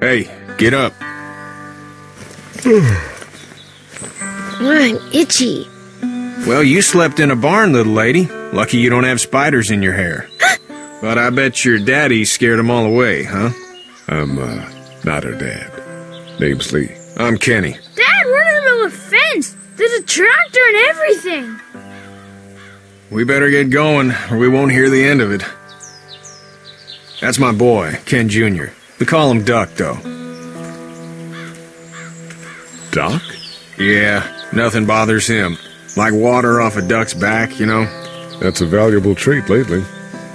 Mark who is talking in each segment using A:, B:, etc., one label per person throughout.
A: Hey, get up.
B: I'm itchy.
A: Well, you slept in a barn, little lady. Lucky you don't have spiders in your hair. But I bet your daddy scared them all away, huh?
C: I'm, not her dad. Name's Lee.
A: I'm Kenny.
B: Dad, we're in the middle of a fence. There's a tractor and everything.
A: We better get going, or we won't hear the end of it. That's my boy, Ken Jr. We call him Duck, though.
C: Doc?
A: Yeah, nothing bothers him. Like water off a duck's back, you know?
C: That's a valuable trait lately.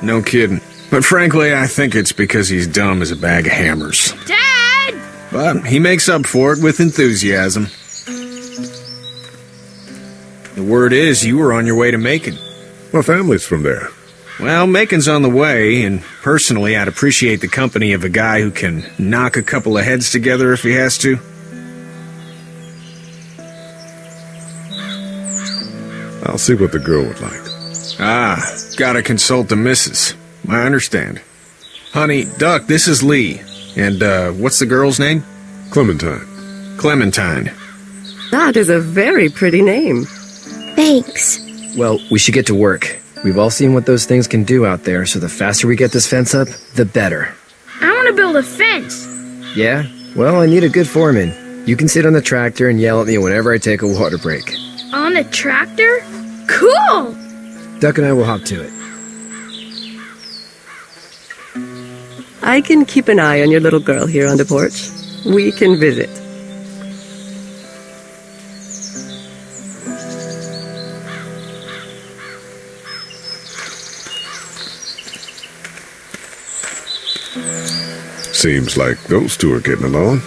A: No kidding. But frankly, I think it's because he's dumb as a bag of hammers.
B: Dad!
A: But he makes up for it with enthusiasm. The word is you were on your way to Macon.
C: My family's from there.
A: Well, Macon's on the way, and personally, I'd appreciate the company of a guy who can knock a couple of heads together if he has to.
C: I'll see what the girl would like.
A: Ah, gotta consult the missus. I understand. Honey, Duck, this is Lee. And, what's the girl's name?
C: Clementine.
A: Clementine.
D: That is a very pretty name.
B: Thanks.
E: Well, we should get to work. We've all seen what those things can do out there, so the faster we get this fence up, the better.
B: I want to build a fence.
E: Yeah? Well, I need a good foreman. You can sit on the tractor and yell at me whenever I take a water break.
B: On a tractor? Cool!
E: Duck and I will hop to it.
D: I can keep an eye on your little girl here on the porch. We can visit.
C: Seems like those two are getting along.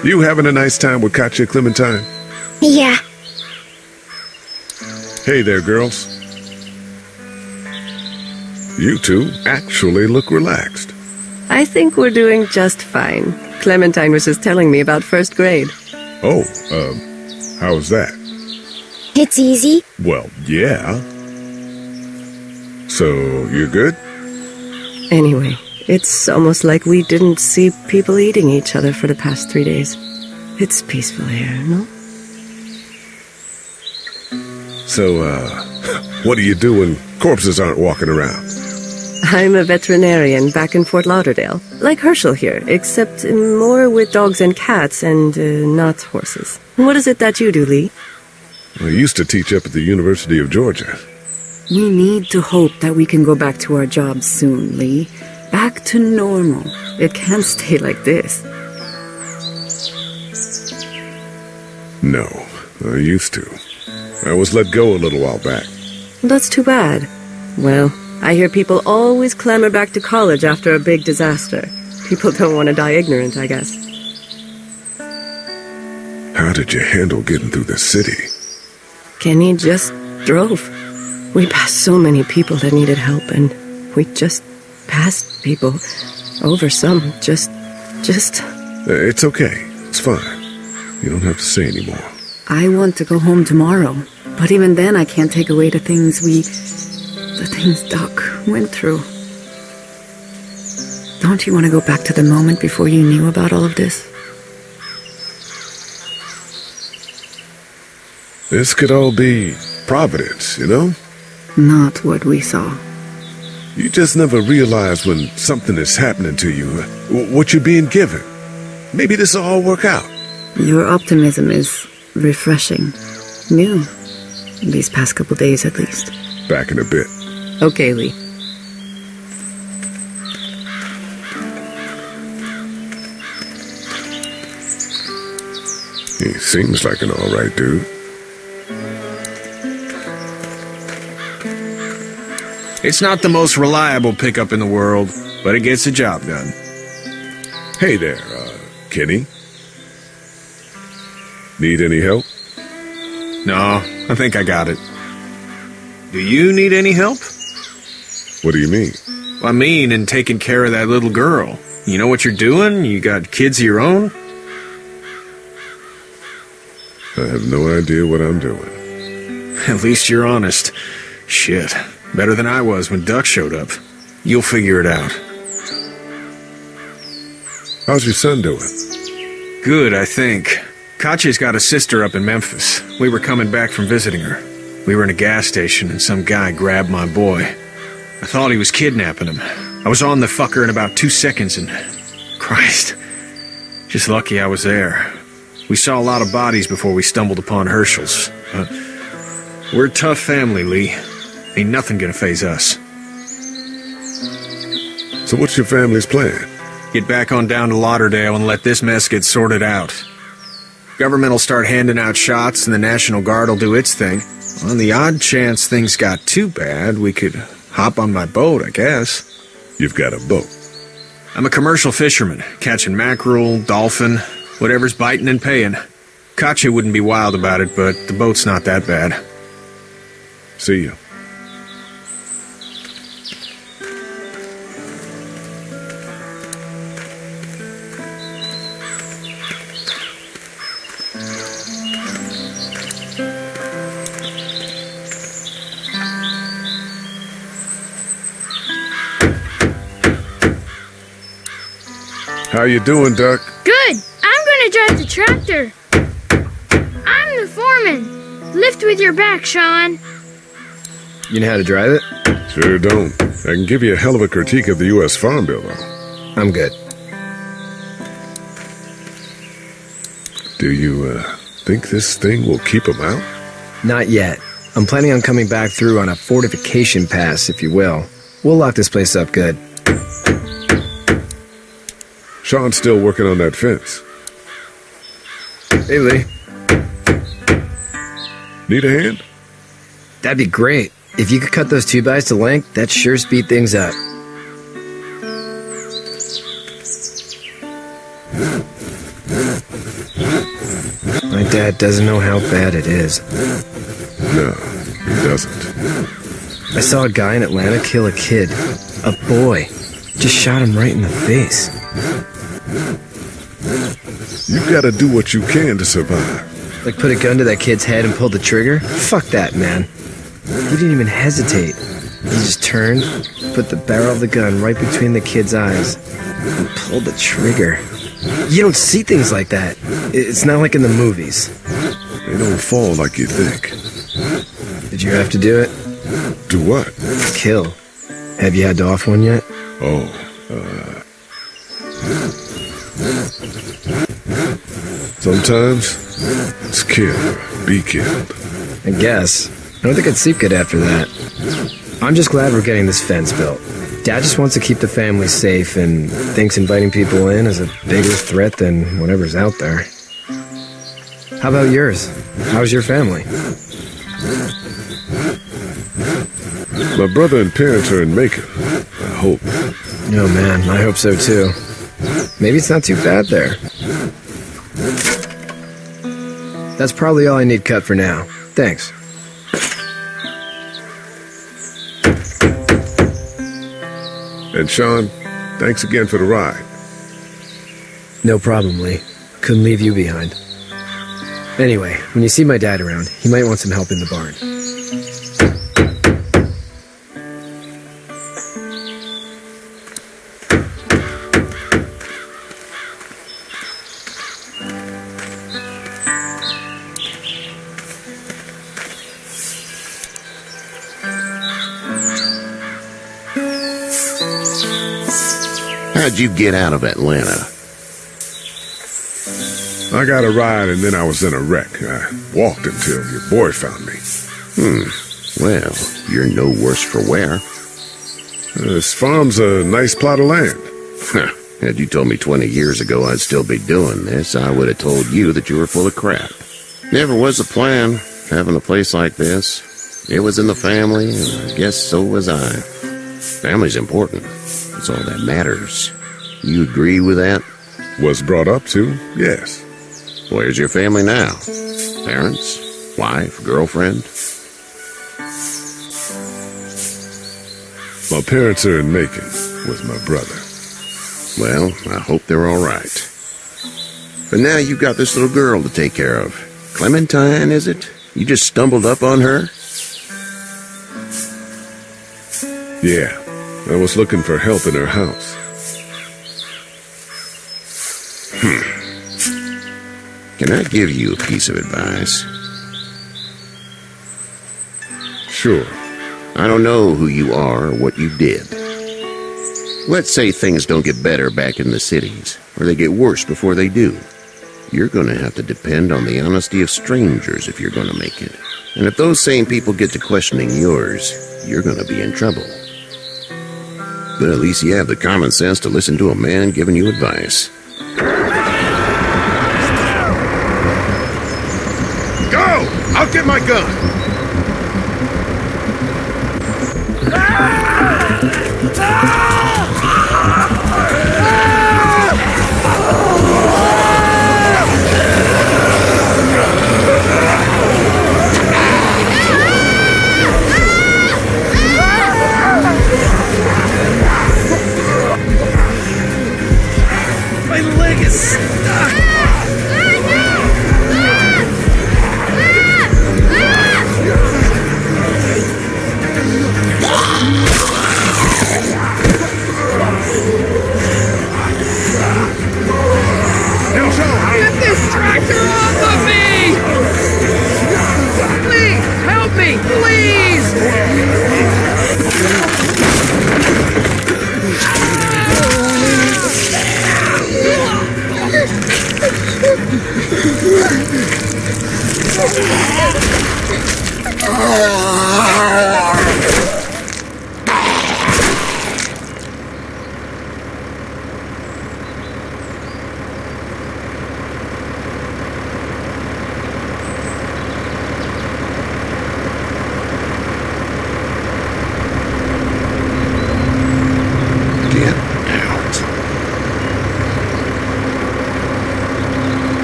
C: You having a nice time with Katya, Clementine?
B: Yeah.
C: Hey there, girls. You two actually look relaxed.
D: I think we're doing just fine. Clementine was just telling me about first grade.
C: Oh, how's that?
B: It's easy.
C: Well, yeah. So, you're good?
D: Anyway, it's almost like we didn't see people eating each other for the past 3 days. It's peaceful here, no?
C: So, what do you do when corpses aren't walking around?
D: I'm a veterinarian back in Fort Lauderdale. Like Herschel here, except more with dogs and cats and not horses. What is it that you do, Lee?
C: I used to teach up at the University of Georgia.
F: We need to hope that we can go back to our jobs soon, Lee. Back to normal. It can't stay like this.
C: No, I used to. I was let go a little while back.
D: That's too bad. Well, I hear people always clamor back to college after a big disaster. People don't want to die ignorant, I guess.
C: How did you handle getting through the city?
D: Kenny just drove. We passed so many people that needed help, and we just passed people over some. Just...
C: It's okay. It's fine. You don't have to say anymore.
F: I want to go home tomorrow, but even then I can't take away the things Doc went through. Don't you want to go back to the moment before you knew about all of this?
C: This could all be Providence, you know?
F: Not what we saw.
C: You just never realize when something is happening to you, what you're being given. Maybe this will all work out.
F: Your optimism is refreshing. New. These past couple days, at least.
C: Back in a bit.
D: Okay, Lee.
C: He seems like an all right dude.
A: It's not the most reliable pickup in the world, but it gets the job done.
C: Hey there, Kenny. Need any help?
A: No, I think I got it. Do you need any help?
C: What do you mean?
A: I mean, in taking care of that little girl. You know what you're doing? You got kids of your own?
C: I have no idea what I'm doing.
A: At least you're honest. Shit. Better than I was when Duck showed up. You'll figure it out.
C: How's your son doing?
A: Good, I think. Katya's got a sister up in Memphis. We were coming back from visiting her. We were in a gas station and some guy grabbed my boy. I thought he was kidnapping him. I was on the fucker in about 2 seconds and... Christ. Just lucky I was there. We saw a lot of bodies before we stumbled upon Herschel's. We're a tough family, Lee. Ain't nothing gonna faze us.
C: So what's your family's plan?
A: Get back on down to Lauderdale and let this mess get sorted out. Government will start handing out shots and the National Guard will do its thing. On the odd chance things got too bad, we could hop on my boat, I guess.
C: You've got a boat.
A: I'm a commercial fisherman, catching mackerel, dolphin, whatever's biting and paying. Katya wouldn't be wild about it, but the boat's not that bad.
C: See you. How you doing, Duck?
B: Good. I'm gonna drive the tractor. I'm the foreman. Lift with your back, Sean.
E: You know how to drive it?
C: Sure don't. I can give you a hell of a critique of the U.S. Farm Bill, though.
E: I'm good.
C: Do you, think this thing will keep them out?
E: Not yet. I'm planning on coming back through on a fortification pass, if you will. We'll lock this place up good.
C: Sean's still working on that fence.
E: Hey, Lee.
C: Need a hand?
E: That'd be great. If you could cut those 2x to length, that'd sure speed things up. My dad doesn't know how bad it is.
C: No, he doesn't.
E: I saw a guy in Atlanta kill a kid. A boy. Just shot him right in the face.
C: You've got to do what you can to survive.
E: Like put a gun to that kid's head and pull the trigger? Fuck that, man. He didn't even hesitate. He just turned, put the barrel of the gun right between the kid's eyes, and pulled the trigger. You don't see things like that. It's not like in the movies.
C: They don't fall like you think.
E: Did you have to do it?
C: Do what?
E: Kill. Have you had to off one yet?
C: Sometimes it's kill or be killed.
E: I guess. I don't think I'd sleep good after that. I'm just glad we're getting this fence built. Dad just wants to keep the family safe and thinks inviting people in is a bigger threat than whatever's out there. How about yours? How's your family?
C: My brother and parents are in Macon. I hope.
E: Oh man, I hope so too. Maybe it's not too bad there. That's probably all I need cut for now. Thanks.
C: And Sean, thanks again for the ride.
E: No problem, Lee. Couldn't leave you behind. Anyway, when you see my dad around, he might want some help in the barn.
G: How'd you get out of Atlanta?
C: I got a ride and then I was in a wreck. I walked until your boy found me.
G: Well, you're no worse for wear.
C: This farm's a nice plot of land.
G: Had you told me 20 years ago I'd still be doing this, I would have told you that you were full of crap. Never was a plan, having a place like this. It was in the family, and I guess so was I. Family's important. That's all that matters. You agree with that?
C: Was brought up to, yes.
G: Where's your family now? Parents? Wife? Girlfriend?
C: My parents are in Macon with my brother.
G: Well, I hope they're all right. But now you've got this little girl to take care of. Clementine, is it? You just stumbled up on her?
C: Yeah, I was looking for help in her house.
G: Can I give you a piece of advice?
C: Sure.
G: I don't know who you are or what you did. Let's say things don't get better back in the cities, or they get worse before they do. You're going to have to depend on the honesty of strangers if you're going to make it. And if those same people get to questioning yours, you're going to be in trouble. But at least you have the common sense to listen to a man giving you advice.
C: Go! I'll get my gun!
E: My leg is stuck! Get this tractor off of me! Please, help me, please!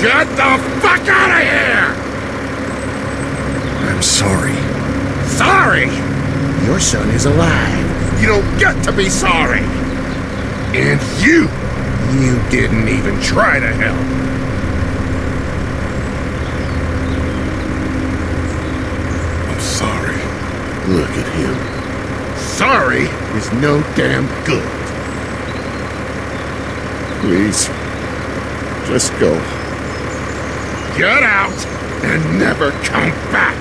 C: Get the fuck out of here!
A: I'm sorry.
C: Sorry? Your son is alive. You don't get to be sorry. And you didn't even try to help. I'm sorry.
G: Look at him.
C: Sorry is no damn good. Please, just go. Get out and never come back.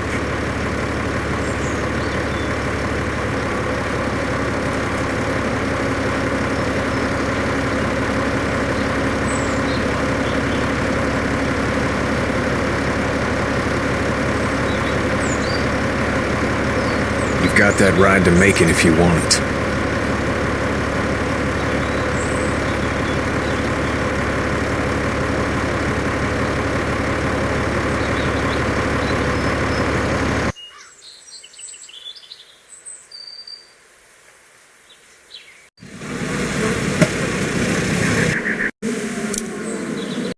A: You've got that ride to Macon if you want it.